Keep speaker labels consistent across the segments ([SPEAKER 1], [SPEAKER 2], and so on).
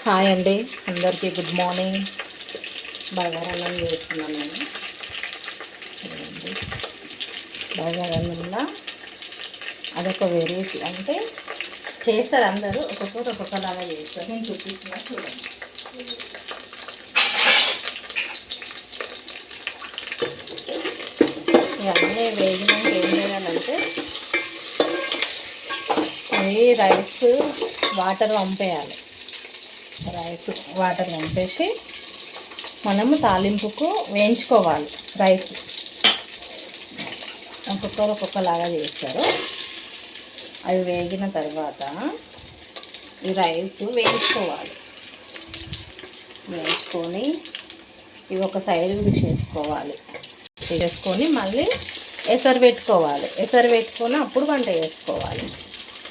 [SPEAKER 1] Hi అండి, అందరికీ good morning. బగారన్నం చేస్తున్నాను నేను. బగారన్నంలో అదొక వెరైటీ, అంటే చేస్తారు అందరూ, ఒక్కొక్కరు ఒక్కొక్కలాగా చేస్తారు. నేను చూపిస్తున్నా చూడండి. ఇవన్నీ వేగినాక ఏం చేయాలంటే ఈ రైస్ వాటర్ వంపేయాలి. వాటర్ వంపేసి మనము తాలింపుకు వేయించుకోవాలి. రైస్ ఒక్కొక్కరు ఒక్కొక్కలాగా చేస్తారు. అవి వేగిన తర్వాత ఈ రైస్ వేయించుకొని ఇవి ఒక సైడ్ చేసుకోవాలి. చేసుకొని మళ్ళీ ఎసరు పెట్టుకొని అప్పుడు వంట చేసుకోవాలి.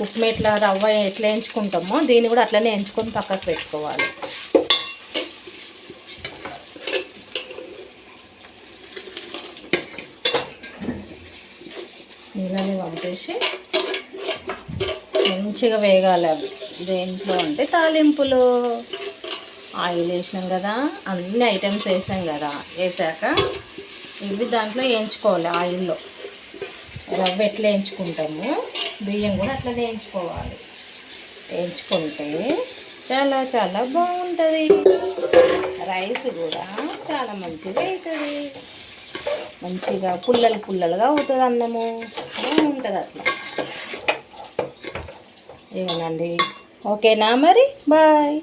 [SPEAKER 1] ఉప్మా ఎట్లా రవ్వ ఎట్లా వేయించుకుంటామో దీన్ని కూడా అట్లనే వేయించుకొని పక్కకు పెట్టుకోవాలి. నీళ్ళని పంపేసి మంచిగా వేగాలి. అవి దేంట్లో అంటే తాలింపులు ఆయిల్ వేసినాం కదా, అన్ని ఐటమ్స్ వేసాం కదా, వేసాక ఇవి దాంట్లో వేయించుకోవాలి. ఆయిల్లో రవ్వ ఎట్లా వేయించుకుంటాము బియ్యం కూడా అట్లా వేయించుకోవాలి. వేయించుకుంటే చాలా చాలా బాగుంటుంది. రైస్ కూడా చాలా మంచిగా అవుతుంది. మంచిగా పుల్లలుగా అవుతుంది. అన్నము బాగుంటుంది అట్లా. ఏమనండి, ఓకేనా మరి, బాయ్.